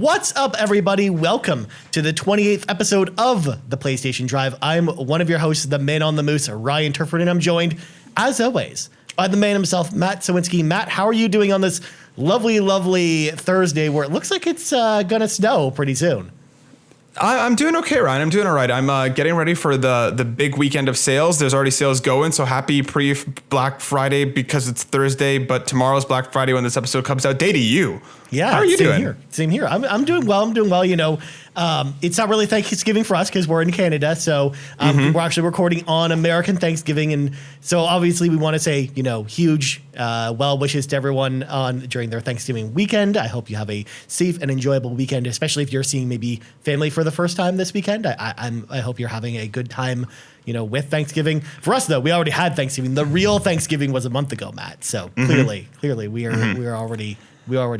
What's up, everybody? Welcome to the 28th episode of the PlayStation Drive. I'm one of your hosts, the man on the moose, Ryan Turford, and I'm joined, as always, by the man himself, Matt Sawinski. Matt, how are you doing on this lovely, lovely Thursday where it looks like it's going to snow pretty soon? I'm doing okay, Ryan. I'm doing all right. I'm getting ready for the big weekend of sales. There's already sales going, so happy pre-Black Friday because it's Thursday, but tomorrow's Black Friday when this episode comes out. Day to you. Yeah, how are you doing? Same here. I'm doing well. You know, it's not really Thanksgiving for us because we're in Canada, so we're actually recording on American Thanksgiving, and so obviously we want to say, you know, huge well wishes to everyone during their Thanksgiving weekend. I hope you have a safe and enjoyable weekend, especially if you're seeing maybe family for the first time this weekend. I hope you're having a good time, you know, with Thanksgiving. For us, though, we already had Thanksgiving. The real Thanksgiving was a month ago, Matt. So clearly we are already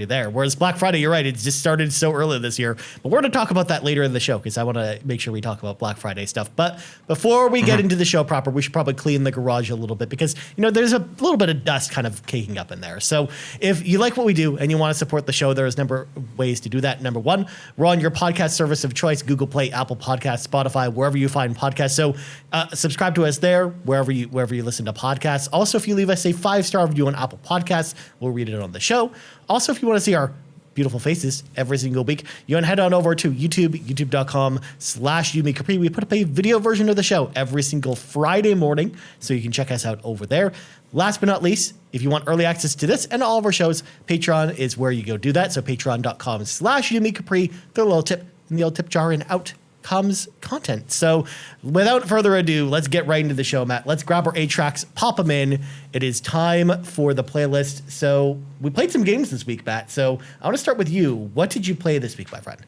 there. Whereas Black Friday, you're right, it just started so early this year. But we're going to talk about that later in the show because I want to make sure we talk about Black Friday stuff. But before we get into the show proper, we should probably clean the garage a little bit because, you know, there's a little bit of dust kind of caking up in there. So if you like what we do and you want to support the show, there's a number of ways to do that. Number one, we're on your podcast service of choice, Google Play, Apple Podcasts, Spotify, wherever you find podcasts. So subscribe to us there, wherever you listen to podcasts. Also, if you leave us a 5-star review on Apple Podcasts, we'll read it on the show. Also, if you want to see our beautiful faces every single week, you want to head on over to YouTube, youtube.com/YumiCapri. We put up a video version of the show every single Friday morning, so you can check us out over there. Last but not least, if you want early access to this and all of our shows, Patreon is where you go do that. So patreon.com/YumiCapri. Throw a little tip in the old tip jar and out comes content. So without further ado, let's get right into the show, Matt. Let's grab our 8 tracks, pop them in. It is time for the playlist. So we played some games this week, Matt. So I want to start with you. What did you play this week, my friend?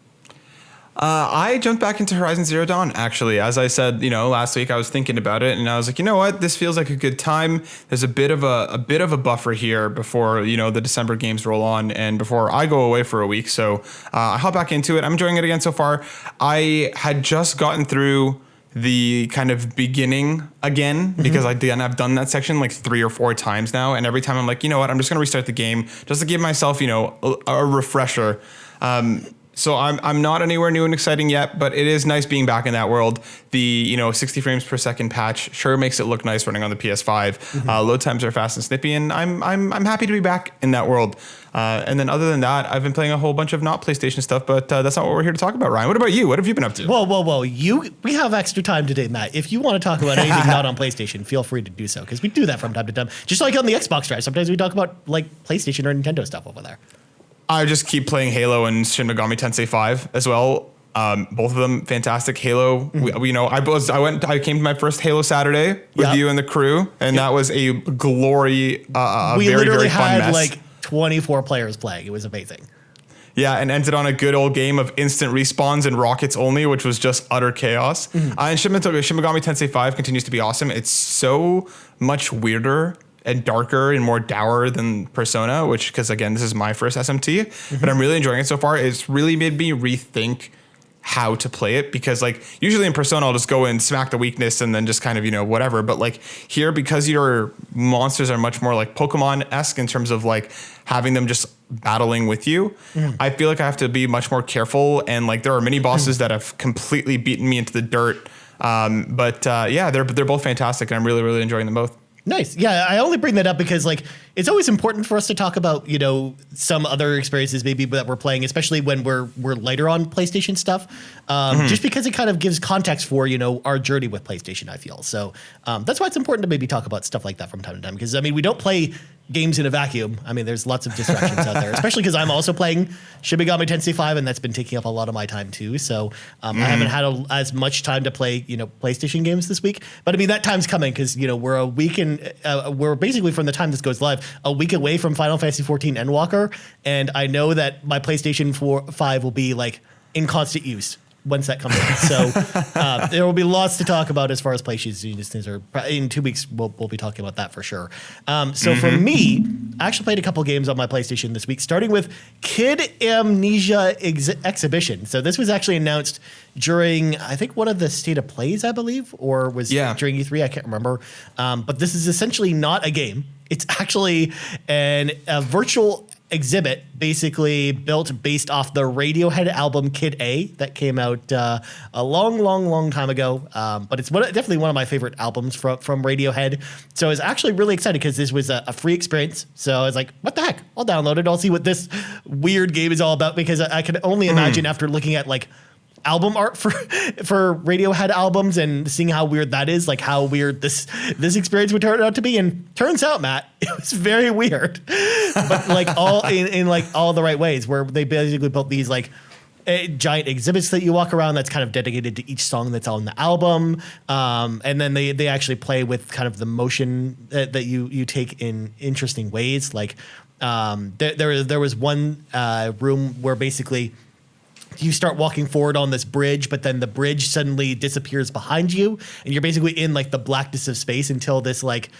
I jumped back into Horizon Zero Dawn, actually. As I said, you know, last week I was thinking about it and I was like, you know what, this feels like a good time. There's a bit of a buffer here before, you know, the December games roll on and before I go away for a week. So I hop back into it. I'm enjoying it again so far. I had just gotten through the kind of beginning again because I've done that section like 3 or 4 times now. And every time I'm like, you know what, I'm just going to restart the game just to give myself, you know, a refresher. So I'm not anywhere new and exciting yet, but it is nice being back in that world. The, you know, 60 frames per second patch sure makes it look nice running on the PS5. Load times are fast and snippy, and I'm happy to be back in that world. And then other than that, I've been playing a whole bunch of not PlayStation stuff, but that's not what we're here to talk about, Ryan. What about you? What have you been up to? Whoa. We have extra time today, Matt. If you want to talk about anything not on PlayStation, feel free to do so, because we do that from time to time. Just like on the Xbox Drive, sometimes we talk about like PlayStation or Nintendo stuff over there. I just keep playing Halo and Shin Megami Tensei 5 as well. Both of them fantastic. Halo, I came to my first Halo Saturday with you and the crew, and that was a glory. We very, literally very fun had mess. like 24 players playing. It was amazing. Yeah, and ended on a good old game of instant respawns and rockets only, which was just utter chaos. And Shin Megami Tensei 5 continues to be awesome. It's so much weirder and darker and more dour than Persona, which, because again, this is my first SMT, but I'm really enjoying it so far. It's really made me rethink how to play it, because like usually in Persona I'll just go and smack the weakness and then just kind of, you know, whatever. But like here, because your monsters are much more like Pokemon-esque in terms of like having them just battling with you, I feel like I have to be much more careful. And like there are many bosses that have completely beaten me into the dirt. Yeah, they're both fantastic, and I'm really, really enjoying them both. Nice. Yeah, I only bring that up because like it's always important for us to talk about, you know, some other experiences maybe that we're playing, especially when we're lighter on PlayStation stuff, just because it kind of gives context for, you know, our journey with PlayStation, I feel. So that's why it's important to maybe talk about stuff like that from time to time, because I mean, we don't play games in a vacuum. I mean, there's lots of distractions out there, especially because I'm also playing Shin Megami Tensei 5, and that's been taking up a lot of my time too. So I haven't had as much time to play, you know, PlayStation games this week. But I mean, that time's coming because, you know, we're a week and we're basically, from the time this goes live, a week away from Final Fantasy 14 Endwalker. And I know that my PlayStation 5 will be like in constant use once that comes out. So there will be lots to talk about as far as PlayStation. In 2 weeks, we'll be talking about that for sure. So for me, I actually played a couple games on my PlayStation this week, starting with Kid A Mnesia Exhibition. So this was actually announced during, I think, one of the State of Plays, I believe, or was during E3, I can't remember. But this is essentially not a game. It's actually a virtual exhibit basically built based off the Radiohead album Kid A that came out a long time ago. But it's definitely one of my favorite albums from Radiohead. So I was actually really excited because this was a free experience. So I was like, what the heck? I'll download it. I'll see what this weird game is all about, because I can only imagine after looking at like album art for Radiohead albums and seeing how weird that is, like how weird this experience would turn out to be. And turns out, Matt, it was very weird, but like all in like all the right ways, where they basically built these like giant exhibits that you walk around that's kind of dedicated to each song that's on the album. And then they actually play with kind of the motion that you take in interesting ways. Like there was one room where basically you start walking forward on this bridge, but then the bridge suddenly disappears behind you, and you're basically in like the blackness of space until this like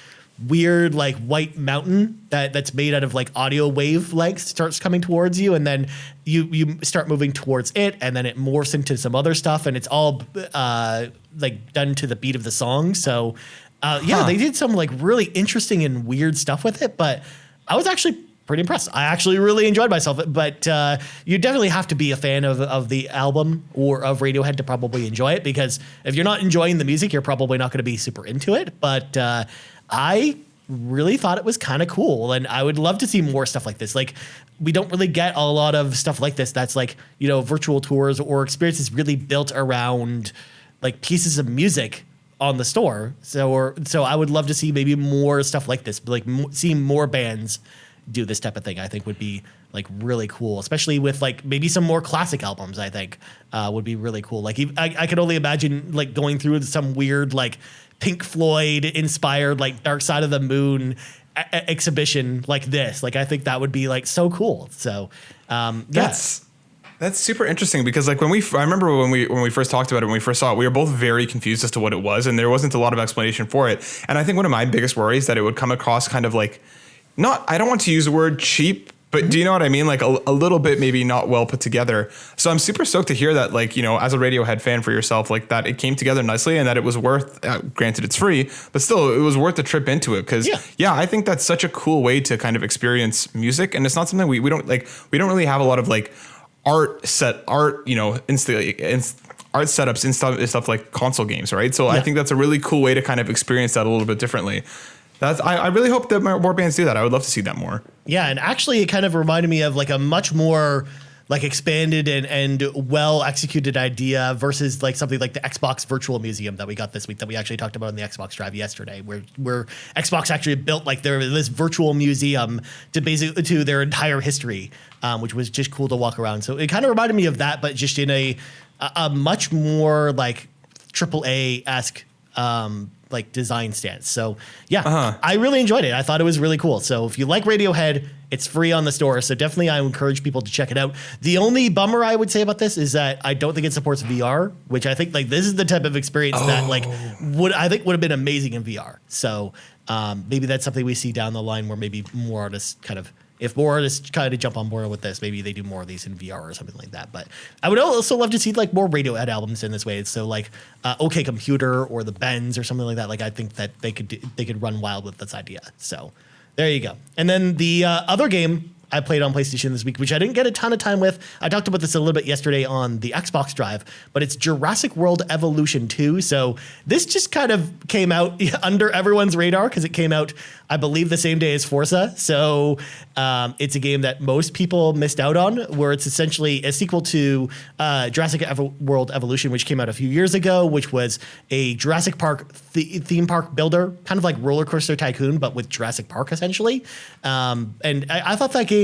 weird like white mountain that's made out of like audio wave legs starts coming towards you, and then you start moving towards it, and then it morphs into some other stuff, and it's all like done to the beat of the song. So they did some like really interesting and weird stuff with it, but I was actually pretty impressed. I actually really enjoyed myself, but you definitely have to be a fan of the album or of Radiohead to probably enjoy it, because if you're not enjoying the music, you're probably not going to be super into it. But I really thought it was kind of cool, and I would love to see more stuff like this. Like, we don't really get a lot of stuff like this that's like, you know, virtual tours or experiences really built around like pieces of music on the store. So I would love to see maybe more stuff like this, like seeing more bands do this type of thing. I think would be like really cool, especially with like maybe some more classic albums. I think would be really cool. Like I could only imagine like going through some weird like Pink Floyd inspired like Dark Side of the Moon exhibition like this. Like I think that would be like so cool. So that's super interesting, because like I remember when we first talked about it, when we first saw it, we were both very confused as to what it was, and there wasn't a lot of explanation for it. And I think one of my biggest worries that it would come across kind of like, I don't want to use the word cheap, but do you know what I mean? Like a little bit maybe not well put together. So I'm super stoked to hear that, like, you know, as a Radiohead fan for yourself, like that it came together nicely, and that it was worth, granted it's free, but still it was worth the trip into it. Cause I think that's such a cool way to kind of experience music. And it's not something we don't really have a lot of like art, you know, art setups and stuff like console games. Right. So I think that's a really cool way to kind of experience that a little bit differently. I really hope that more bands do that. I would love to see that more. Yeah, and actually it kind of reminded me of like a much more like expanded and well executed idea versus like something like the Xbox Virtual Museum that we got this week that we actually talked about on the Xbox Drive yesterday, where Xbox actually built like this virtual museum to their entire history, which was just cool to walk around. So it kind of reminded me of that, but just in a much more like AAA-esque like design stance. So I really enjoyed it. I thought it was really cool. So if you like Radiohead, it's free on the store. So definitely I encourage people to check it out. The only bummer I would say about this is that I don't think it supports VR, which I think like this is the type of experience that like would have been amazing in VR. So maybe that's something we see down the line where maybe more artists if more artists kind of jump on board with this, maybe they do more of these in VR or something like that. But I would also love to see like more Radiohead albums in this way. So like OK Computer or the Bends or something like that. Like I think that they could run wild with this idea. So there you go. And then the other game I played on PlayStation this week, which I didn't get a ton of time with. I talked about this a little bit yesterday on the Xbox Drive, but it's Jurassic World Evolution 2. So this just kind of came out under everyone's radar because it came out, I believe, the same day as Forza. So it's a game that most people missed out on, where it's essentially a sequel to Jurassic World Evolution, which came out a few years ago, which was a Jurassic Park theme park builder, kind of like Roller Coaster Tycoon, but with Jurassic Park, essentially. And I thought that game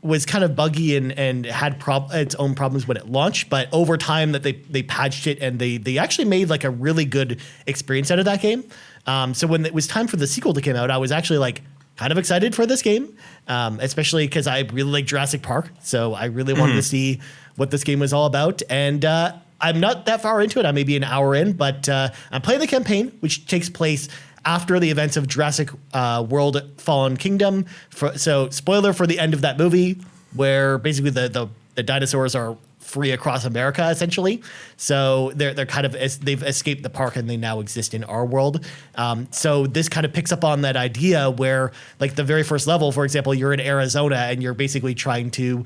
was kind of buggy and had its own problems when it launched, but over time that they patched it and they actually made like a really good experience out of that game. So when it was time for the sequel to come out, I was actually like kind of excited for this game, especially because I really like Jurassic Park. So I really wanted to see what this game was all about. And I'm not that far into it. I may be an hour in, but I'm playing the campaign, which takes place after the events of Jurassic World Fallen Kingdom. So spoiler for the end of that movie, where basically the dinosaurs are free across America, essentially. So they're kind of, they've escaped the park and they now exist in our world. So this kind of picks up on that idea where, like, the very first level, for example, you're in Arizona and you're basically trying to,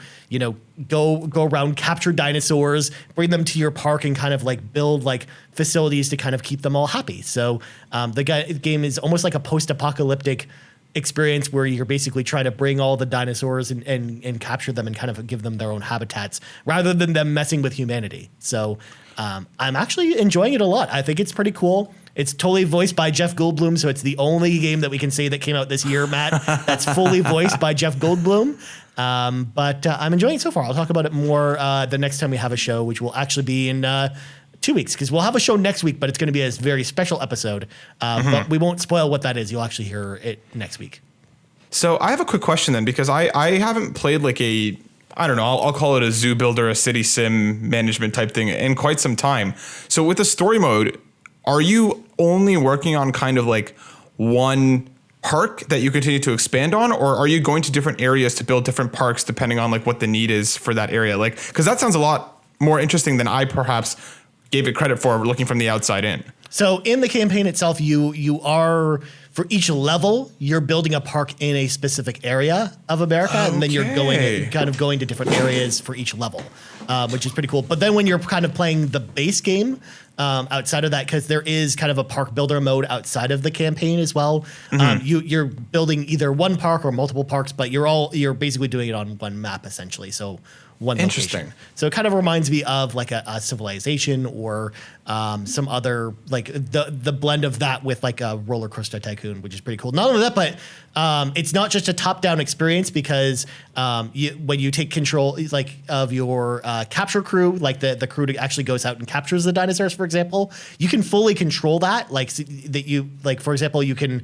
go around, capture dinosaurs, bring them to your park, and kind of like build like facilities to kind of keep them all happy. So the game is almost like a post-apocalyptic experience where you're basically trying to bring all the dinosaurs and capture them and kind of give them their own habitats rather than them messing with humanity. So I'm actually enjoying it a lot. I think it's pretty cool. It's totally voiced by Jeff Goldblum, so it's the only game that we can say that came out this year, Matt, that's fully voiced by Jeff Goldblum. But I'm enjoying it so far. I'll talk about it more the next time we have a show, which will actually be in 2 weeks, because we'll have a show next week, but it's going to be a very special episode. But we won't spoil what that is. You'll actually hear it next week. So I have a quick question then, because I haven't played like I don't know, I'll call it a zoo builder, a city sim management type thing in quite some time. So with the story mode, are you only working on kind of like one park that you continue to expand on, or are you going to different areas to build different parks depending on like what the need is for that area? Like, because that sounds a lot more interesting than I perhaps gave it credit for looking from the outside in. So in the campaign itself, you are, for each level, you're building a park in a specific area of America, and then you're going to different areas for each level, which is pretty cool. But then when you're kind of playing the base game, outside of that, because there is kind of a park builder mode outside of the campaign as well. You're building either one park or multiple parks, but you're basically doing it on one map essentially. So one location. So it kind of reminds me of like a Civilization or some other, like the blend of that with like a Roller Coaster Tycoon, which is pretty cool. Not only that, but it's not just a top-down experience, because when you take control like of your capture crew, like the crew that actually goes out and captures the dinosaurs, for example, you can fully control that. Like for example, you can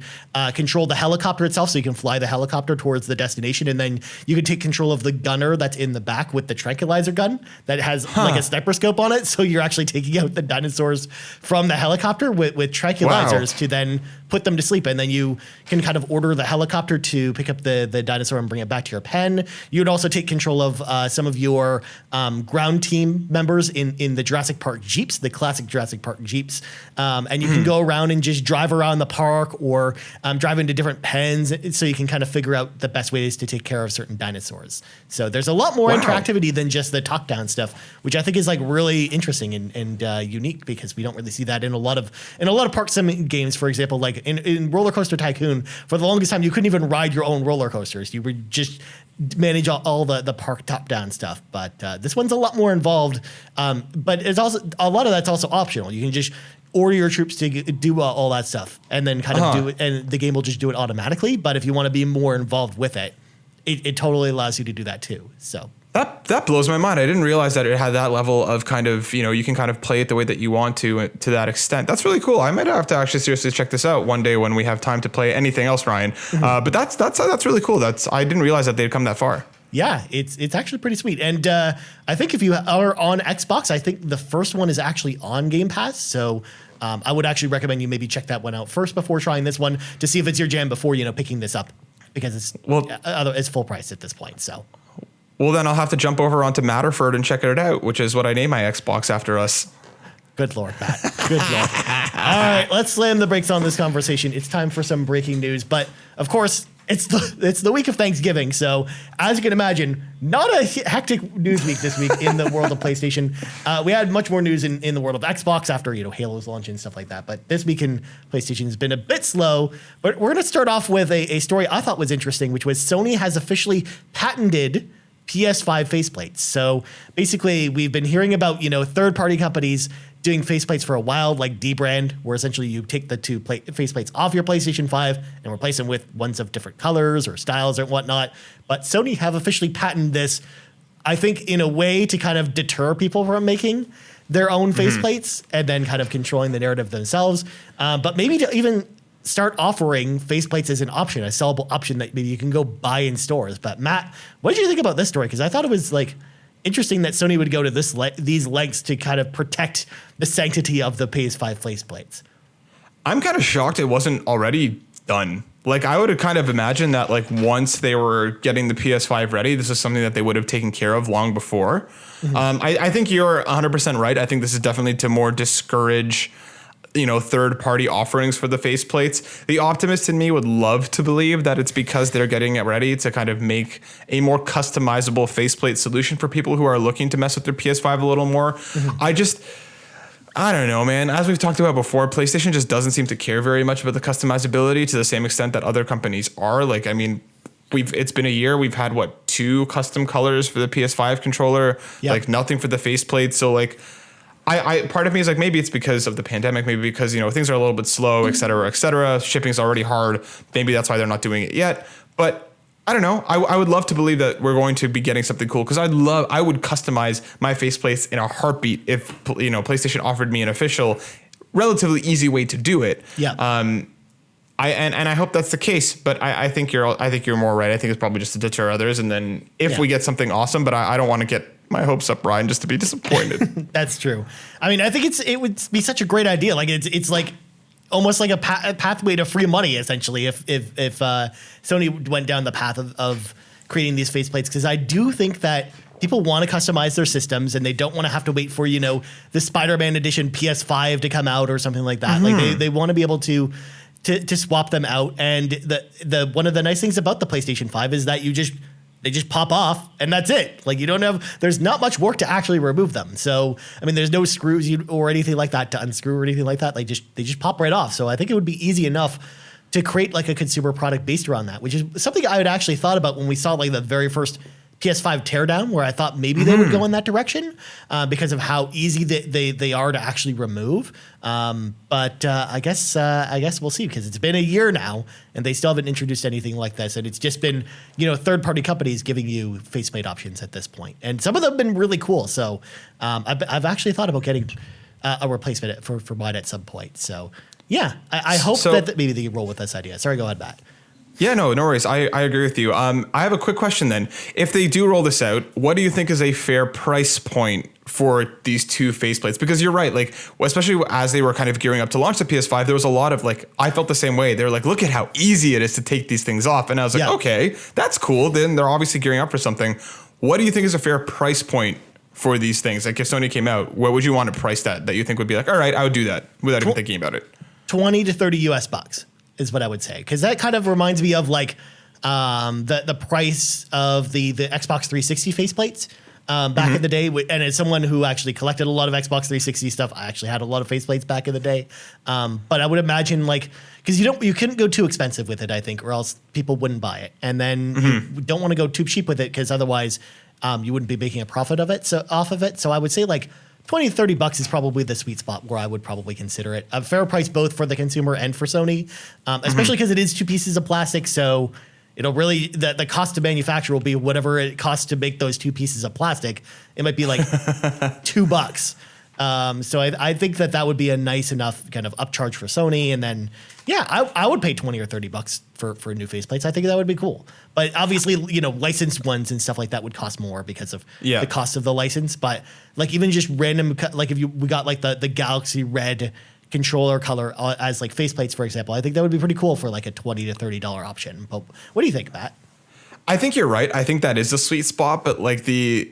control the helicopter itself, so you can fly the helicopter towards the destination, and then you can take control of the gunner that's in the back with the tranquilizer gun that has like a sniper scope on it. So you're actually taking out the dinosaurs from the helicopter with tranquilizers to then put them to sleep. And then you can kind of order the helicopter to pick up the dinosaur and bring it back to your pen. You would also take control of some of your ground team members in the Jurassic Park Jeeps, the classic Jurassic Park Jeeps. And you can go around and just drive around the park, or drive into different pens, so you can kind of figure out the best ways to take care of certain dinosaurs. So there's a lot more interactivity than just the top-down stuff, which I think is like really interesting and unique, because we don't really see that in a lot of park sim games. For example, like in Roller Coaster Tycoon, for the longest time you couldn't even ride your own roller coasters. You would just manage all the park top-down stuff. But this one's a lot more involved. But it's also a lot of that's also optional. You can just order your troops to do all that stuff, and then kind of do it, and the game will just do it automatically. But if you want to be more involved with it, it totally allows you to do that too. So that blows my mind. I didn't realize that it had that level of kind of, you can kind of play it the way that you want to that extent. That's really cool. I might have to actually seriously check this out one day when we have time to play anything else, Ryan. But that's really cool. I didn't realize that they'd come that far. Yeah, it's actually pretty sweet. And I think if you are on Xbox, I think the first one is actually on Game Pass. So I would actually recommend you maybe check that one out first before trying this one, to see if it's your jam before, picking this up, because it's full price at this point. So. Well, then I'll have to jump over onto Matterford and check it out, which is what I name my Xbox after us. Good Lord, Matt. Good Lord. All right, let's slam the brakes on this conversation. It's time for some breaking news. But, of course, it's the week of Thanksgiving. So, as you can imagine, not a hectic news week this week in the world of PlayStation. We had much more news in the world of Xbox after, Halo's launch and stuff like that. But this week in PlayStation has been a bit slow. But we're going to start off with a story I thought was interesting, which was Sony has officially patented PS5 faceplates. So basically, we've been hearing about, third-party companies doing faceplates for a while, like D-Brand, where essentially you take the two faceplates off your PlayStation 5 and replace them with ones of different colors or styles or whatnot. But Sony have officially patented this, I think, in a way to kind of deter people from making their own faceplates and then kind of controlling the narrative themselves. But maybe to even start offering faceplates as an option, a sellable option that maybe you can go buy in stores. But Matt, what did you think about this story? Because I thought it was interesting that Sony would go to these lengths to kind of protect the sanctity of the PS5 faceplates. I'm kind of shocked it wasn't already done. Like I would have kind of imagined that like once they were getting the PS5 ready, this is something that they would have taken care of long before. I think you're 100% right. I think this is definitely to more discourage, third-party offerings for the faceplates. The optimist in me would love to believe that it's because they're getting it ready to kind of make a more customizable faceplate solution for people who are looking to mess with their PS5 a little more. I don't know, man. As we've talked about before, PlayStation just doesn't seem to care very much about the customizability to the same extent that other companies are. Like, I mean, it's been a year. We've had 2 custom colors for the PS5 controller, like nothing for the faceplate. So like, I part of me is like, maybe it's because of the pandemic, maybe because, things are a little bit slow, et cetera, et cetera. Shipping's already hard. Maybe that's why they're not doing it yet. But I don't know. I would love to believe that we're going to be getting something cool because I would customize my faceplates in a heartbeat if PlayStation offered me an official, relatively easy way to do it. Yeah. I hope that's the case, but I think you're more right. I think it's probably just to deter others, and then if we get something awesome, but I don't want to get my hopes up, Ryan, just to be disappointed. That's true. I mean, I think it would be such a great idea. Like it's like almost like a pathway to free money, essentially, if Sony went down the path of creating these faceplates, because I do think that people want to customize their systems and they don't want to have to wait for, the Spider-Man edition PS5 to come out or something like that. Like they want to be able to swap them out. And the one of the nice things about the PlayStation 5 is that they just pop off and that's it. Like there's not much work to actually remove them. So, I mean, there's no screws or anything like that to unscrew or anything like that. They just pop right off. So I think it would be easy enough to create like a consumer product based around that, which is something I had actually thought about when we saw like the very first PS5 teardown, where I thought maybe they would go in that direction because of how easy they are to actually remove. But I guess we'll see, because it's been a year now and they still haven't introduced anything like this. And it's just been, third-party companies giving you faceplate options at this point. And some of them have been really cool. So I've actually thought about getting a replacement for mine at some point. So yeah, I hope that maybe they roll with this idea. Sorry, go ahead, Matt. Yeah, no worries. I agree with you. I have a quick question then. If they do roll this out, what do you think is a fair price point for these 2 faceplates? Because you're right, like, especially as they were kind of gearing up to launch the PS5, there was a lot of like, I felt the same way. They're like, look at how easy it is to take these things off. And I was like, okay, that's cool. Then they're obviously gearing up for something. What do you think is a fair price point for these things? Like if Sony came out, what would you want to price that you think would be like, all right, I would do that without even thinking about it? 20 to 30 US bucks. Is what I would say, because that kind of reminds me of like the price of the Xbox 360 faceplates back in the day. And as someone who actually collected a lot of Xbox 360 stuff, I actually had a lot of faceplates back in the day. But I would imagine because you couldn't go too expensive with it, I think, or else people wouldn't buy it. And then you don't want to go too cheap with it, because otherwise you wouldn't be making a profit off of it. So I would say like 20 to 30 bucks is probably the sweet spot where I would probably consider it a fair price, both for the consumer and for Sony, especially because it is 2 pieces of plastic. So it'll really, the cost to manufacture will be whatever it costs to make those 2 pieces of plastic. It might be like $2. So I think that would be a nice enough kind of upcharge for Sony. And then, yeah, I would pay 20 or 30 bucks for new faceplates. I think that would be cool. But obviously, licensed ones and stuff like that would cost more because of the cost of the license. But like even just random, like if we got like the Galaxy Red controller color as like faceplates, for example, I think that would be pretty cool for like a $20 to $30 option. But what do you think, Matt? I think you're right. I think that is the sweet spot, but like the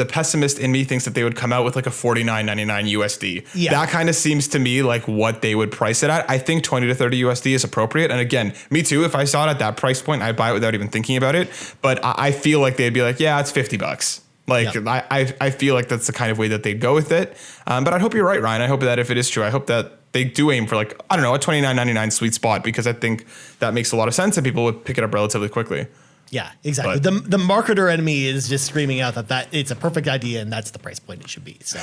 pessimist in me thinks that they would come out with like a $49.99 USD. Yeah. That kind of seems to me like what they would price it at. I think 20 to 30 USD is appropriate. And again, me too. If I saw it at that price point, I'd buy it without even thinking about it. But I feel like they'd be like, yeah, it's $50. Like I feel like that's the kind of way that they'd go with it. But I hope you're right, Ryan. I hope that if it is true, I hope that they do aim for like, I don't know, a $29.99 sweet spot, because I think that makes a lot of sense and people would pick it up relatively quickly. Yeah, exactly. But the marketer in me is just screaming out that it's a perfect idea and that's the price point it should be. So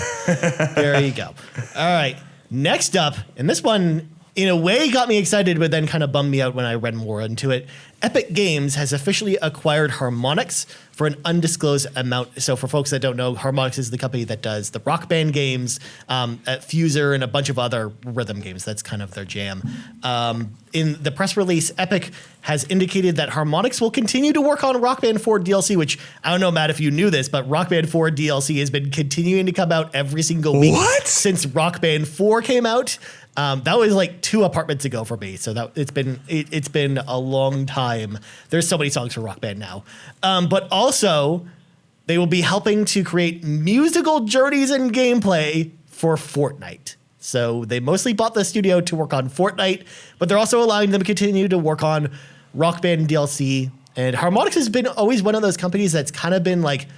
there you go. All right. Next up, and this one in a way got me excited, but then kind of bummed me out when I read more into it. Epic Games has officially acquired Harmonix for an undisclosed amount. So for folks that don't know, Harmonix is the company that does the Rock Band games, Fuser, and a bunch of other rhythm games. That's kind of their jam. In the press release, Epic has indicated that Harmonix will continue to work on Rock Band 4 DLC, which I don't know, Matt, if you knew this, but Rock Band 4 DLC has been continuing to come out every single week since Rock Band 4 came out. That was like 2 apartments ago for me. So that it's been a long time. There's so many songs for Rock Band now. But also they will be helping to create musical journeys and gameplay for Fortnite. So they mostly bought the studio to work on Fortnite, but they're also allowing them to continue to work on Rock Band DLC. And Harmonix has been always one of those companies that's kind of been like,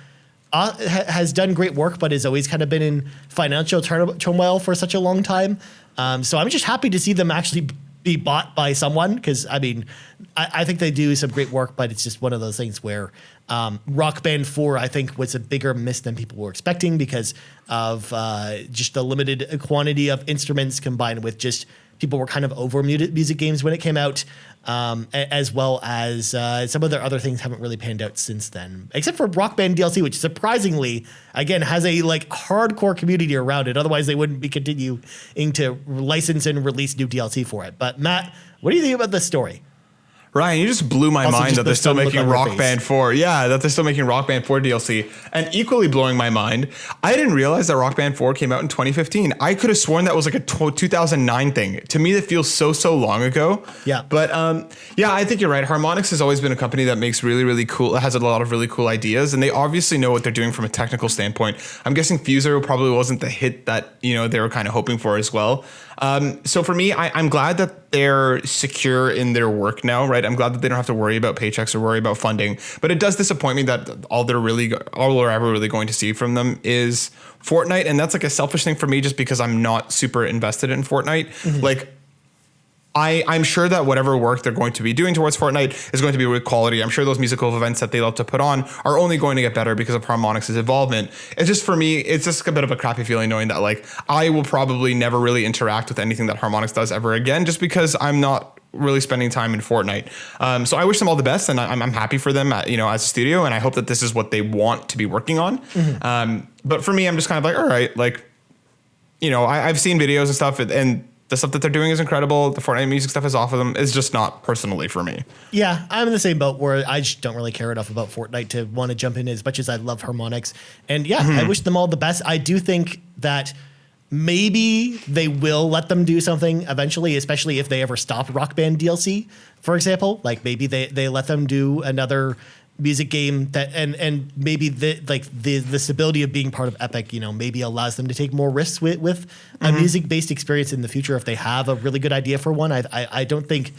has done great work, but has always kind of been in financial turmoil for such a long time. So I'm just happy to see them actually be bought by someone, because I mean, I think they do some great work, but it's just one of those things where Rock Band 4, I think, was a bigger miss than people were expecting because of just the limited quantity of instruments combined with just people were kind of over music games when it came out, as well as some of their other things haven't really panned out since then, except for Rock Band DLC, which surprisingly, again, has a like hardcore community around it. Otherwise, they wouldn't be continuing to license and release new DLC for it. But Matt, what do you think about this story? Ryan, you just blew my mind that they're still making Rock Band 4. Yeah, that they're still making Rock Band 4 DLC. And equally blowing my mind, I didn't realize that Rock Band 4 came out in 2015. I could have sworn that was like a 2009 thing. To me, that feels so long ago. Yeah. But yeah, I think you're right. Harmonix has always been a company that makes really cool, has a lot of really cool ideas. And they obviously know what they're doing from a technical standpoint. I'm guessing Fuser probably wasn't the hit that, they were kind of hoping for as well. So for me, I'm glad that they're secure in their work now, right? I'm glad that they don't have to worry about paychecks or worry about funding. But it does disappoint me that all we're ever really going to see from them is Fortnite. And that's like a selfish thing for me just because I'm not super invested in Fortnite. Mm-hmm. Like, I'm sure that whatever work they're going to be doing towards Fortnite is going to be with quality. I'm sure those musical events that they love to put on are only going to get better because of Harmonix's involvement. It's just, for me, it's just a bit of a crappy feeling knowing that like I will probably never really interact with anything that Harmonix does ever again, just because I'm not really spending time in Fortnite. So I wish them all the best, and I'm happy for them, as a studio, and I hope that this is what they want to be working on. Mm-hmm. But for me, I'm just kind of like, all right, like, I've seen videos and stuff, and the stuff that they're doing is incredible. The Fortnite music stuff is off of them. It's just not personally for me. Yeah, I'm in the same boat where I just don't really care enough about Fortnite to want to jump in as much as I love Harmonix. And yeah, I wish them all the best. I do think that maybe they will let them do something eventually, especially if they ever stop Rock Band DLC, for example. Like maybe they let them do another music game that and maybe the stability of being part of Epic, maybe allows them to take more risks with a music-based experience in the future if they have a really good idea for one. I don't think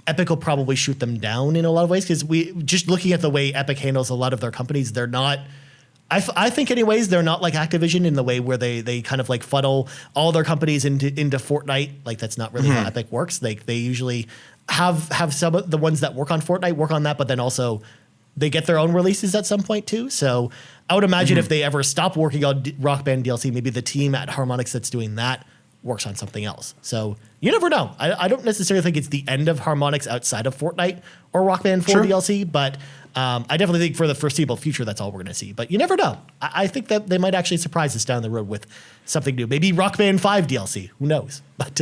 Epic will probably shoot them down in a lot of ways, because we just looking at the way Epic handles a lot of their companies, they're not. I think anyways, they're not like Activision in the way where they kind of like funnel all their companies into Fortnite. Like that's not really how Epic works. They usually have some of the ones that work on Fortnite work on that, but then also they get their own releases at some point too. So I would imagine if they ever stop working on Rock Band DLC, maybe the team at Harmonix that's doing that works on something else. So you never know. I don't necessarily think it's the end of Harmonix outside of Fortnite or Rock Band 4 DLC, but I definitely think for the foreseeable future, that's all we're going to see. But you never know. I think that they might actually surprise us down the road with something new. Maybe Rock Band 5 DLC. Who knows? But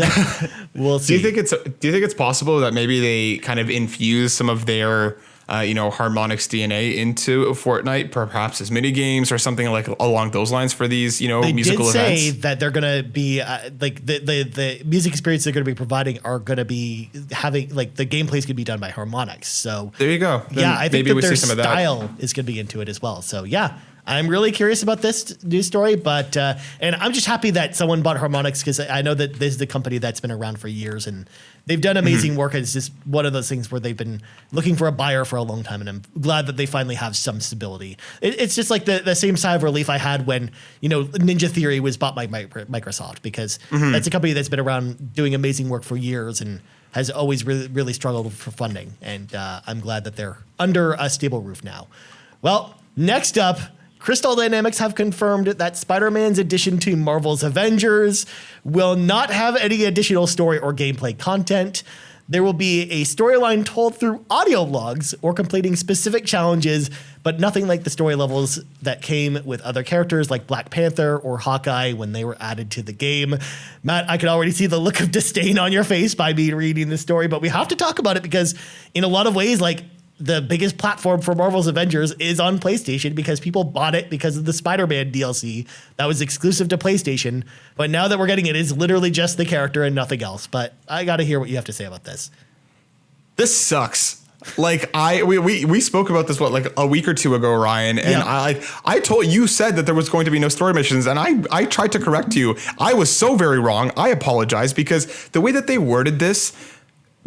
we'll see. Do you think it's possible that maybe they kind of infuse some of their Harmonix DNA into Fortnite, perhaps as mini games or something like along those lines for these, musical events? They did say that they're going to be like the music experience they're going to be providing are going to be having like the gameplays could be done by Harmonix. So there you go. Then yeah, I think that their style is going to be into it as well. So yeah. I'm really curious about this news story, but and I'm just happy that someone bought Harmonix, because I know that this is the company that's been around for years and they've done amazing work. It's just one of those things where they've been looking for a buyer for a long time, and I'm glad that they finally have some stability. It's just like the same sigh of relief I had when Ninja Theory was bought by Microsoft, because that's a company that's been around doing amazing work for years and has always really struggled for funding, and I'm glad that they're under a stable roof now. Well, next up, Crystal Dynamics have confirmed that Spider-Man's addition to Marvel's Avengers will not have any additional story or gameplay content. There will be a storyline told through audio logs or completing specific challenges, but nothing like the story levels that came with other characters like Black Panther or Hawkeye when they were added to the game. Matt, I could already see the look of disdain on your face by me reading this story, but we have to talk about it because in a lot of ways, like, the biggest platform for Marvel's Avengers is on PlayStation because people bought it because of the Spider-Man DLC that was exclusive to PlayStation. But now that we're getting it, it's literally just the character and nothing else. But I got to hear what you have to say about this. This sucks. Like we spoke about this like a week or two ago, Ryan, and I told you said that there was going to be no story missions, and I tried to correct you. I was so very wrong. I apologize because the way that they worded this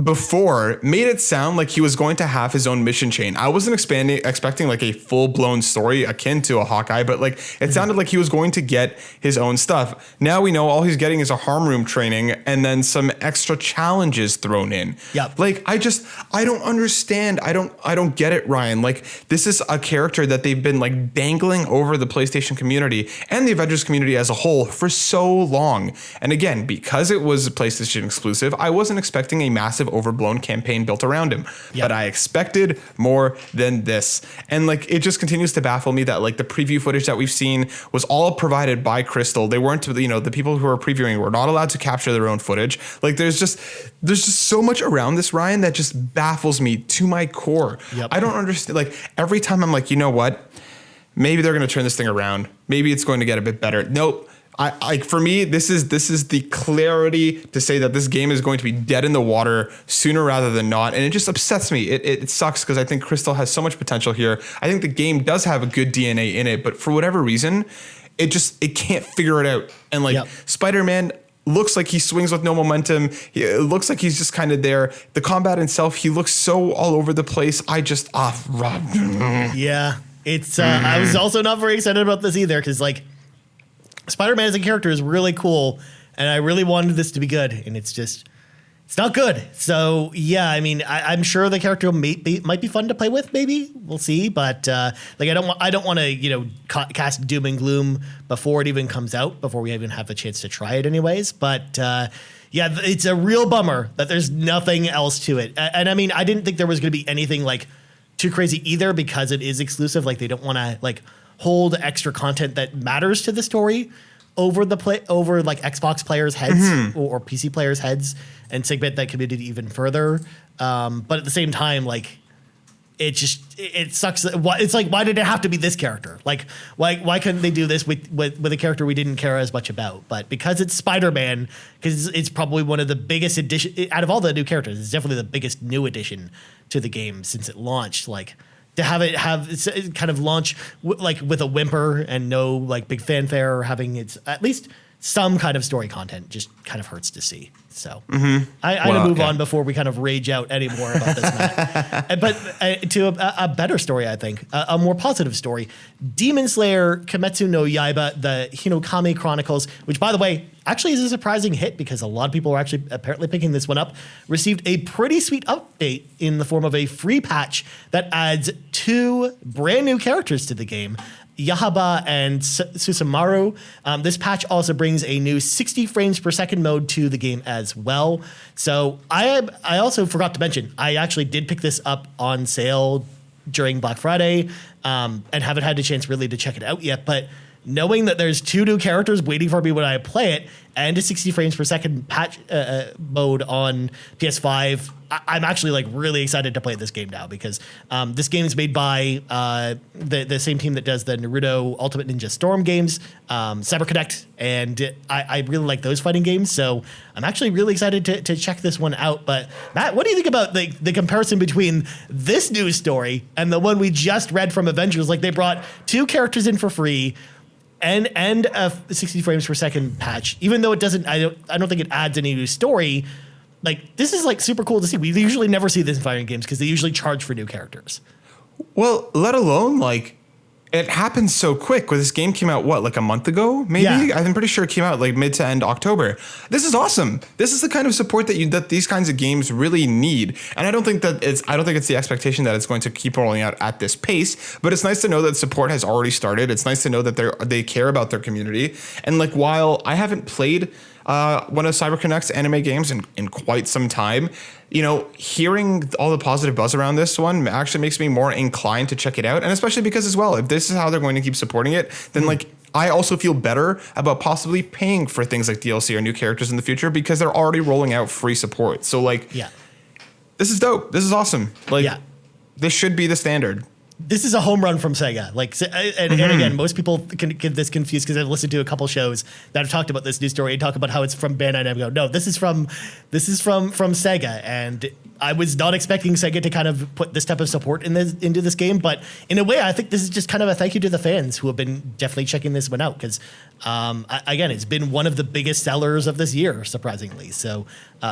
before made it sound like he was going to have his own mission chain. I wasn't expecting like a full-blown story akin to a Hawkeye, but like it sounded like he was going to get his own stuff. Now we know all he's getting is a harm room training and then some extra challenges thrown in. Yep. Like I don't understand. I don't get it, Ryan. Like this is a character that they've been like dangling over the PlayStation community and the Avengers community as a whole for so long. And again, because it was a PlayStation exclusive, I wasn't expecting a massive overblown campaign built around him, but I expected more than this. And like it just continues to baffle me that like the preview footage that we've seen was all provided by Crystal. They weren't, the people who are previewing were not allowed to capture their own footage. Like there's just so much around this, Ryan, that just baffles me to my core. I don't understand. Like every time I'm like, you know what, maybe they're going to turn this thing around, maybe it's going to get a bit better. Nope. For me, this is the clarity to say that this game is going to be dead in the water sooner rather than not. And it just upsets me. It sucks because I think Crystal has so much potential here. I think the game does have a good DNA in it, but for whatever reason, it can't figure it out. And like Spider-Man looks like he swings with no momentum. It looks like he's just kind of there. The combat itself, he looks so all over the place. It's I was also not very excited about this either because like Spider-Man as a character is really cool, and I really wanted this to be good, and it's not good. So yeah, I mean, I'm sure the character might be fun to play with. Maybe we'll see, but like I don't want to cast doom and gloom before it even comes out, before we even have the chance to try it, anyways. But it's a real bummer that there's nothing else to it. And I mean, I didn't think there was going to be anything like too crazy either because it is exclusive. Like they don't want to like hold extra content that matters to the story over like Xbox players' heads or PC players' heads and segment that community even further. But at the same time, like it sucks. It's like, why did it have to be this character? Like why couldn't they do this with a character we didn't care as much about? But because it's Spider-Man, because it's probably one of the biggest addition out of all the new characters, it's definitely the biggest new addition to the game since it launched. Like, to have it kind of launch like with a whimper and no like big fanfare or having its at least some kind of story content just kind of hurts to see. So I had to move on before we kind of rage out any more about this, Matt. But to a better story, I think, a more positive story. Demon Slayer Kametsu no Yaiba, the Hinokami Chronicles, which, by the way, actually is a surprising hit because a lot of people are actually apparently picking this one up, received a pretty sweet update in the form of a free patch that adds 2 brand new characters to the game, Yaiba and Susumaru. This patch also brings a new 60 frames per second mode to the game as well. So I also forgot to mention, I actually did pick this up on sale during Black Friday and haven't had a chance really to check it out yet. But knowing that there's 2 new characters waiting for me when I play it and a 60 frames per second patch mode on PS5, I'm actually like really excited to play this game now because this game is made by the same team that does the Naruto Ultimate Ninja Storm games, CyberConnect, and I really like those fighting games. So I'm actually really excited to check this one out. But Matt, what do you think about the comparison between this news story and the one we just read from Avengers? Like they brought 2 characters in for free and a 60 frames per second patch, even though it doesn't. I don't think it adds any new story. Like, this is like super cool to see. We usually never see this in fighting games because they usually charge for new characters. Well, let alone like it happened so quick. When this game came out, like a month ago, maybe? Yeah. I'm pretty sure it came out like mid to end October. This is awesome. This is the kind of support that these kinds of games really need. And I don't think it's the expectation that it's going to keep rolling out at this pace, but it's nice to know that support has already started. It's nice to know that they care about their community. And like, while I haven't played one of CyberConnect's anime games in quite some time, hearing all the positive buzz around this one actually makes me more inclined to check it out. And especially because as well, if this is how they're going to keep supporting it, then like I also feel better about possibly paying for things like DLC or new characters in the future because they're already rolling out free support. So like, this is dope. This is awesome. Like, This should be the standard. This is a home run from Sega. Like, and again, most people can get this confused because I've listened to a couple shows that have talked about this news story and talk about how it's from Bandai Namco. No, this is from Sega, and I was not expecting Sega to kind of put this type of support into this game, but in a way, I think this is just kind of a thank you to the fans who have been definitely checking this one out because, again, it's been one of the biggest sellers of this year, surprisingly. So,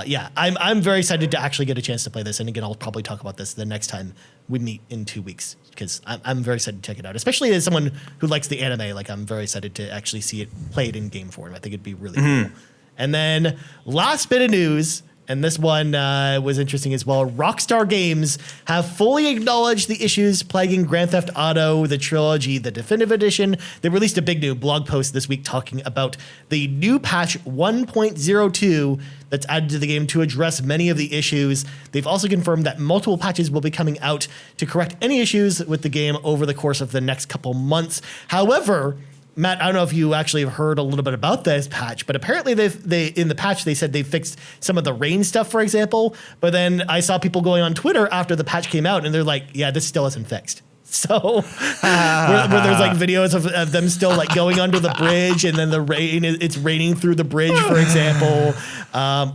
yeah, I'm very excited to actually get a chance to play this, and again, I'll probably talk about this the next time we meet in 2 weeks because I'm very excited to check it out, especially as someone who likes the anime. Like, I'm very excited to actually see it played in game form. I think it'd be really cool. And then last bit of news, and this one was interesting as well. Rockstar Games have fully acknowledged the issues plaguing Grand Theft Auto, the Trilogy, the Definitive Edition. They released a big new blog post this week talking about the new patch 1.02 that's added to the game to address many of the issues. They've also confirmed that multiple patches will be coming out to correct any issues with the game over the course of the next couple months. However, Matt, I don't know if you actually have heard a little bit about this patch, but apparently they in the patch they said they fixed some of the rain stuff, for example. But then I saw people going on Twitter after the patch came out, and they're like, "Yeah, this still isn't fixed." So where there's like videos of them still like going under the bridge, and then the rain it's raining through the bridge, for example,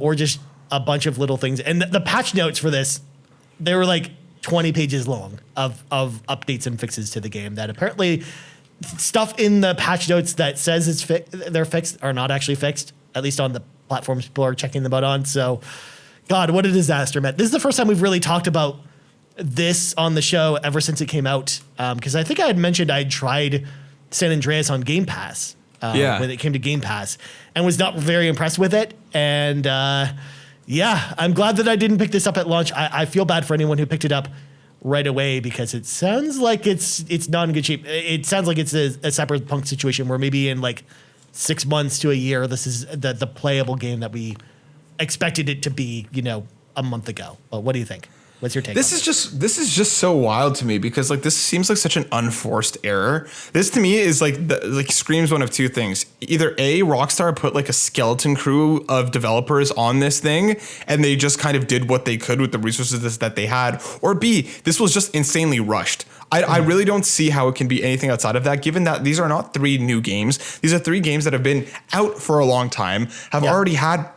or just a bunch of little things. And the patch notes for this, they were like 20 pages long of updates and fixes to the game that apparently. Stuff in the patch notes that says they're fixed are not actually fixed, at least on the platforms people are checking them out on. So, God, what a disaster, Matt. This is the first time we've really talked about this on the show ever since it came out. Because I think I had mentioned I'd tried San Andreas on Game Pass when it came to Game Pass and was not very impressed with it. And yeah, I'm glad that I didn't pick this up at launch. I feel bad for anyone who picked it up right away because it sounds like it's not in good shape. It sounds like it's a Cyberpunk situation where maybe in like 6 months to a year, this is the playable game that we expected it to be, a month ago. But what do you think? What's your take? This is just so wild to me because like this seems like such an unforced error. This to me is like screams one of two things. Either A, Rockstar put like a skeleton crew of developers on this thing and they just kind of did what they could with the resources that they had, or B, this was just insanely rushed. I really don't see how it can be anything outside of that, given that these are not 3 new games. These are 3 games that have been out for a long time, have already had,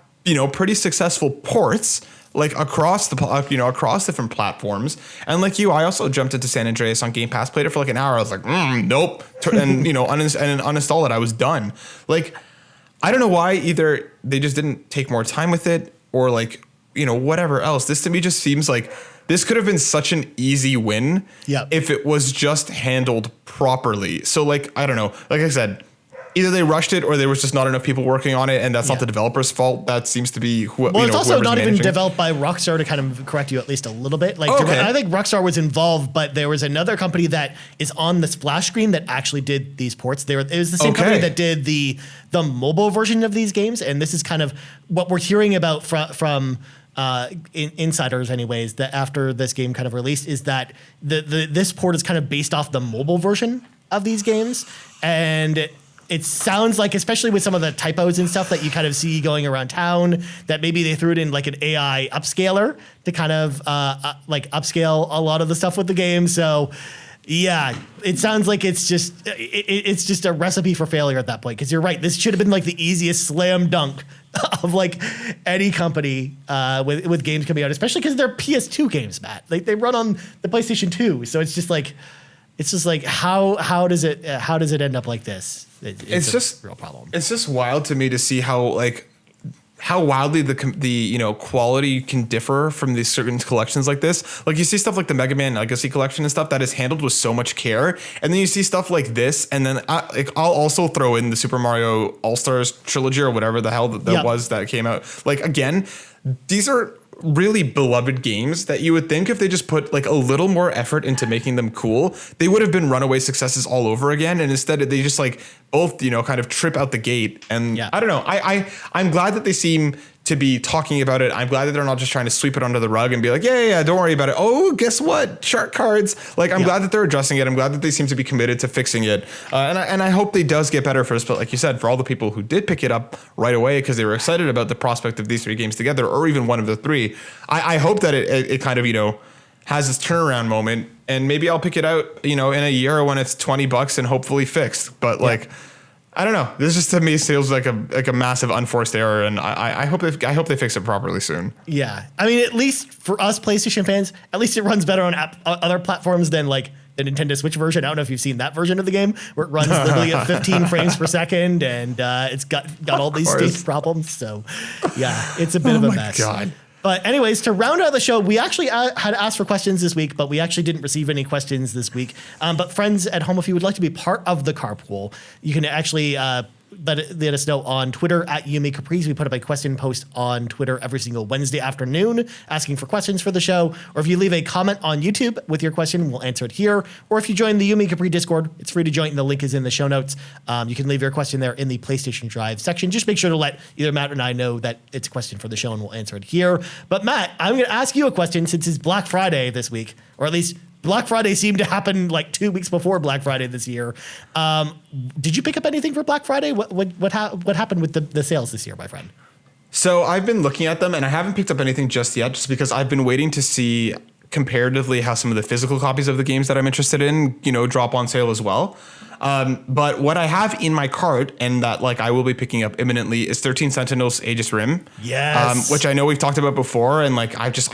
pretty successful ports. Like across different platforms. And like you, I also jumped into San Andreas on Game Pass, played it for like an hour. I was like, nope. And, uninstall it. I was done. Like, I don't know why either they just didn't take more time with it or like, whatever else. This to me just seems like this could have been such an easy win if it was just handled properly. So like, I don't know. Like I said, either they rushed it or there was just not enough people working on it, and that's not the developer's fault. That seems to be it's also not even developed by Rockstar, to kind of correct you at least a little bit. Like, I think Rockstar was involved, but there was another company that is on the splash screen that actually did these ports. It was the same company that did the mobile version of these games, and this is kind of what we're hearing about from insiders anyways, that after this game kind of released, is that this port is kind of based off the mobile version of these games, and it sounds like, especially with some of the typos and stuff that you kind of see going around town, that maybe they threw it in like an AI upscaler to kind of like upscale a lot of the stuff with the game. So yeah, it sounds like it's just a recipe for failure at that point. Because you're right, this should have been like the easiest slam dunk of like any company with games coming out, especially because they're PS2 games, Matt. Like they run on the PlayStation 2, so it's just like how does it end up like this? It's just a real problem. It's just wild to me to see how wildly the quality can differ from these certain collections like this. Like you see stuff like the Mega Man Legacy Collection and stuff that is handled with so much care, and then you see stuff like this, and then I'll also throw in the Super Mario All-Stars Trilogy or whatever the hell that was that came out. Like again, these are really beloved games that you would think if they just put like a little more effort into making them cool, they would have been runaway successes all over again. And instead they just like both, kind of trip out the gate. And I don't know. I'm glad that they seem to be talking about it. I'm glad that they're not just trying to sweep it under the rug and be like, yeah, don't worry about it. Oh, guess what? Shark cards. Like, I'm glad that they're addressing it. I'm glad that they seem to be committed to fixing it. And I hope they does get better first. But like you said, for all the people who did pick it up right away because they were excited about the prospect of these 3 games together, or even one of the 3, I hope that it kind of, has this turnaround moment, and maybe I'll pick it out, in a year when it's $20 and hopefully fixed. But I don't know. This just to me feels like a massive unforced error, and I hope they fix it properly soon. Yeah, I mean, at least for us PlayStation fans, at least it runs better on other platforms than like the Nintendo Switch version. I don't know if you've seen that version of the game where it runs literally at 15 frames per second, and it's got all these stage problems. So yeah, it's a bit of a mess. Oh my God. But anyways, to round out the show, we actually had asked for questions this week, but we actually didn't receive any questions this week. But friends at home, if you would like to be part of the carpool, you can actually let us know on Twitter at Yumi Caprice. We put up a question post on Twitter every single Wednesday afternoon asking for questions for the show. Or if you leave a comment on YouTube with your question, we'll answer it here. Or if you join the Yumi Capri Discord, it's free to join. The link is in the show notes. You can leave your question there in the PlayStation Drive section. Just make sure to let either Matt and I know that it's a question for the show, and we'll answer it here. But Matt, I'm going to ask you a question since it's Black Friday this week, or at least Black Friday seemed to happen like 2 weeks before Black Friday this year. Did you pick up anything for Black Friday? What happened with the sales this year, my friend? So I've been looking at them, and I haven't picked up anything just yet, just because I've been waiting to see comparatively how some of the physical copies of the games that I'm interested in, drop on sale as well. But what I have in my cart, and that I will be picking up imminently, is 13 Sentinels Aegis Rim. Yes. Which I know we've talked about before, and I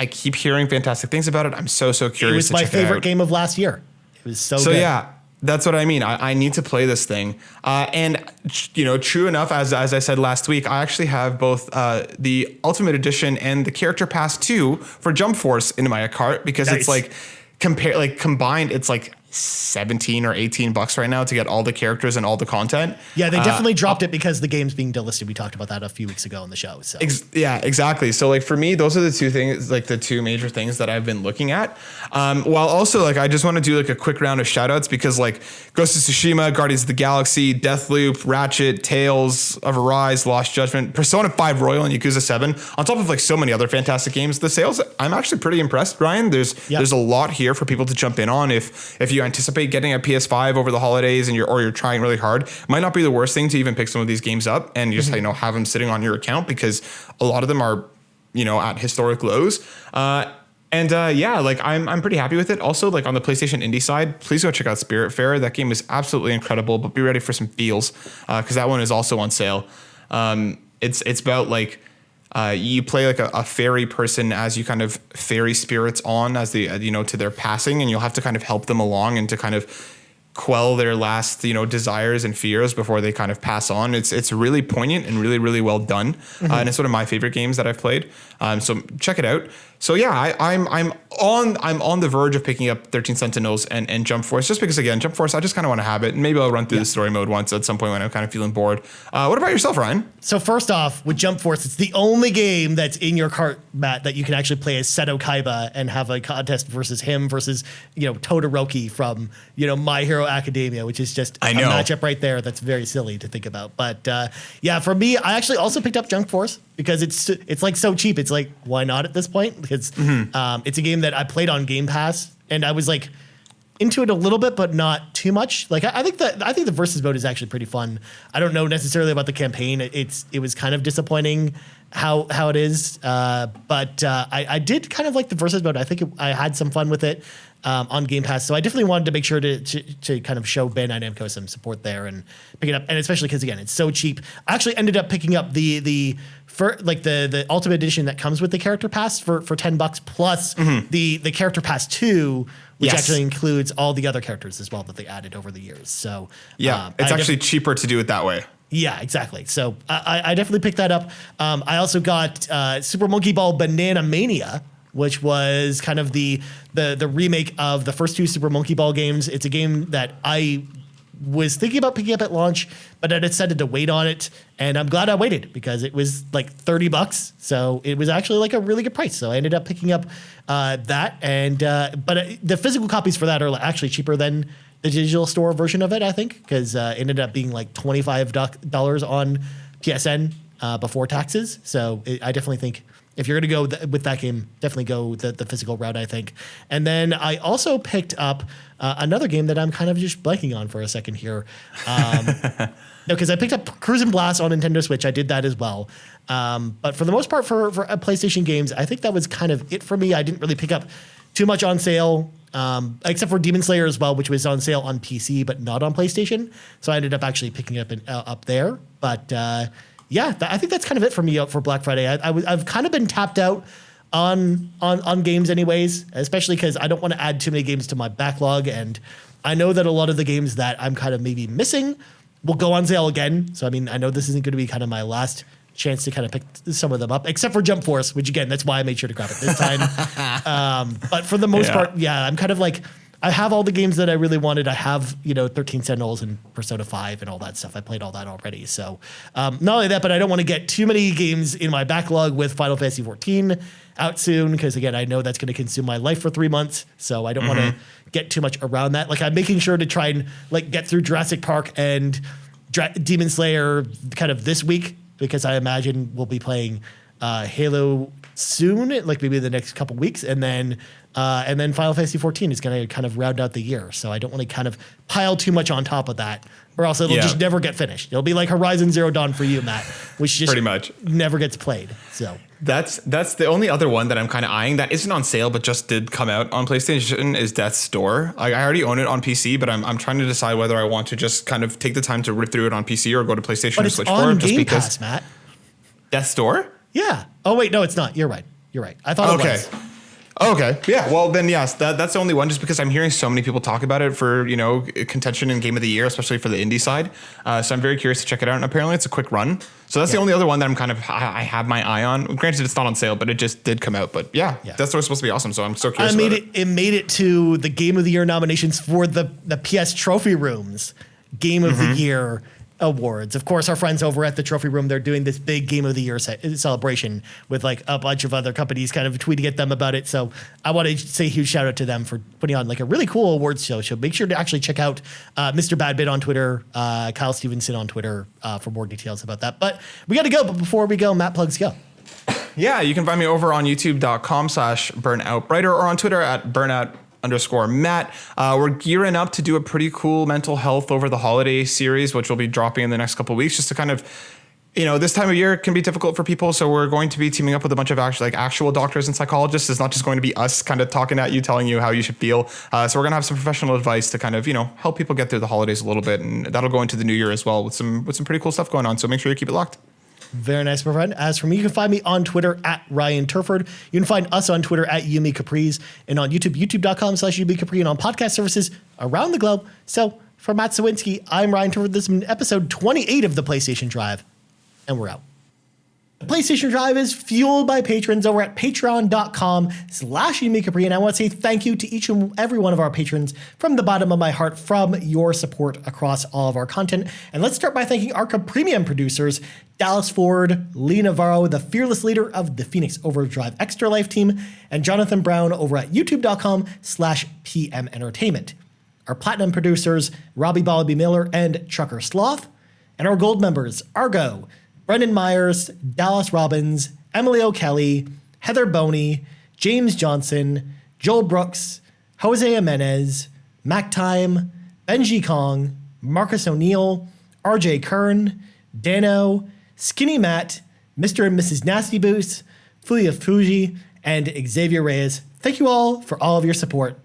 keep hearing fantastic things about it. I'm so curious to check it out. It was my favorite game of last year. It was so good. Yeah, that's what I mean. I need to play this thing. And true enough, as I said last week, I actually have both the Ultimate Edition and the Character Pass 2 for Jump Force in my cart, because nice. It's combined, it's $17 or $18 right now to get all the characters and all the content. Yeah, they definitely dropped it because the game's being delisted. We talked about that a few weeks ago on the show. So yeah, exactly. So for me, those are the two things, the two major things that I've been looking at. While also I just want to do a quick round of shout outs, because Ghost of Tsushima, Guardians of the Galaxy, Deathloop, Ratchet, Tales of Arise, Lost Judgment, Persona 5 Royal, and Yakuza 7, on top of so many other fantastic games. The sales, I'm actually pretty impressed, Ryan. There's a lot here for people to jump in on if you anticipate getting a PS5 over the holidays and you're trying really hard. It might not be the worst thing to even pick some of these games up and just have them sitting on your account, because a lot of them are at historic lows. I'm pretty happy with it. Also, on the PlayStation Indie side, please go check out Spiritfarer. That game is absolutely incredible, but be ready for some feels, because that one is also on sale. It's about you play a fairy person as you kind of fairy spirits on as the to their passing, and you'll have to kind of help them along and to kind of quell their last desires and fears before they kind of pass on. It's really poignant and really, really well done, and it's one of my favorite games that I've played. So check it out. So yeah, I'm on the verge of picking up 13 Sentinels and Jump Force, just because again, Jump Force, I just kind of want to have it, and maybe I'll run through the story mode once at some point when I'm kind of feeling bored. What about yourself, Ryan? So first off, with Jump Force, it's the only game that's in your cart, Matt, that you can actually play as Seto Kaiba and have a contest versus him versus Todoroki from My Hero Academia, which is just a matchup right there that's very silly to think about. But yeah, for me, I actually also picked up Jump Force because it's so cheap. It's why not at this point? Because it's a game that I played on Game Pass, and I was into it a little bit, but not too much. I think the versus mode is actually pretty fun. I don't know necessarily about the campaign. It was kind of disappointing how it is, but I did kind of like the versus mode. I think I had some fun with it on Game Pass, so I definitely wanted to make sure to kind of show Bandai Namco some support there and pick it up, and especially because again, it's so cheap. I actually ended up picking up the Ultimate Edition that comes with the Character Pass for $10 plus the Character Pass 2, which actually includes all the other characters as well that they added over the years. So yeah, it's actually cheaper to do it that way. Yeah, exactly. So I definitely picked that up. I also got Super Monkey Ball Bananamania, which was kind of the remake of the first two Super Monkey Ball games. It's a game that I was thinking about picking up at launch, but I decided to wait on it, and I'm glad I waited because it was $30, so it was actually a really good price. So I ended up picking up that, and but the physical copies for that are actually cheaper than the digital store version of it, I think, because it ended up being $25 on PSN before taxes. So I definitely think if you're going to go with that game, definitely go the physical route, I think. And then I also picked up another game that I'm kind of just blanking on for a second here. No, because I picked up Cruise and Blast on Nintendo Switch. I did that as well. But for the most part, for PlayStation games, I think that was kind of it for me. I didn't really pick up too much on sale, except for Demon Slayer as well, which was on sale on PC but not on PlayStation. So I ended up actually picking it up there. But I think that's kind of it for me for Black Friday. I've kind of been tapped out on games anyways, especially because I don't want to add too many games to my backlog, and I know that a lot of the games that I'm kind of maybe missing will go on sale again. So I mean, I know this isn't going to be kind of my last chance to kind of pick some of them up, except for Jump Force, which again, that's why I made sure to grab it this time. But for the most part, I'm kind of like, I have all the games that I really wanted. I have, 13 Sentinels and Persona 5 and all that stuff. I played all that already. So not only that, but I don't want to get too many games in my backlog with Final Fantasy 14 out soon, because again, I know that's going to consume my life for 3 months. So I don't want to get too much around that. Like, I'm making sure to try and get through Jurassic Park and Demon Slayer kind of this week, because I imagine we'll be playing Halo soon, like maybe the next couple weeks, and then Final Fantasy 14 is going to kind of round out the year. So I don't want to kind of pile too much on top of that, or else it'll just never get finished. It'll be like Horizon Zero Dawn for you, Matt, which just pretty much never gets played. So that's the only other one that I'm kind of eyeing that isn't on sale but just did come out on PlayStation is Death's Door. I already own it on PC, but I'm trying to decide whether I want to just kind of take the time to rip through it on PC or go to PlayStation but or it's Switch on for it. Game Pass, Matt. Death's Door? Yeah. Oh wait, no, it's not. You're right. I thought it was. Okay. Yeah. Well, then yes, that's the only one. Just because I'm hearing so many people talk about it for contention and Game of the Year, especially for the indie side. So I'm very curious to check it out. And apparently, it's a quick run. So that's the only other one that I have my eye on. Granted, it's not on sale, but it just did come out. But that's supposed to be awesome. So I'm so curious. It made it to the Game of the Year nominations for the PS Trophy Room's Game of the Year awards. Of course, our friends over at the Trophy Room, they're doing this big Game of the Year celebration with like a bunch of other companies kind of tweeting at them about it. So I want to say a huge shout out to them for putting on like a really cool awards show. So make sure to actually check out Mr. Badbit on Twitter, Kyle Stevenson on Twitter for more details about that. But we got to go. But before we go, Matt, plugs go. Yeah, you can find me over on youtube.com/burnoutbrighter or on Twitter at burnout_Matt. We're gearing up to do a pretty cool mental health over the holiday series, which will be dropping in the next couple of weeks, just to kind of, this time of year can be difficult for people. So we're going to be teaming up with a bunch of actual doctors and psychologists. It's not just going to be us kind of talking at you, telling you how you should feel. So we're going to have some professional advice to kind of, help people get through the holidays a little bit. And that'll go into the new year as well with some pretty cool stuff going on. So make sure you keep it locked. Very nice, my friend. As for me, you can find me on Twitter at Ryan Turford. You can find us on Twitter at Yumi Capriz, and on YouTube, youtube.com/Yumi Capri, and on podcast services around the globe. So for Matt Sawinski, I'm Ryan Turford. This has been episode 28 of the PlayStation Drive, and we're out. The PlayStation Drive is fueled by patrons over at patreon.com/Yumi Capri, and I want to say thank you to each and every one of our patrons from the bottom of my heart from your support across all of our content. And let's start by thanking our premium producers, Dallas Ford, Lee Navarro, the fearless leader of the Phoenix Overdrive Extra Life team, and Jonathan Brown over at youtube.com/PM Entertainment. Our platinum producers, Robbie Bobby Miller and Trucker Sloth, and our gold members, Argo, Brendan Myers, Dallas Robbins, Emily O'Kelly, Heather Boney, James Johnson, Joel Brooks, Jose Jimenez, Mac Time, Benji Kong, Marcus O'Neill, RJ Kern, Dano, Skinny Matt, Mr. and Mrs. Nasty Boots, Fulia Fuji, and Xavier Reyes. Thank you all for all of your support.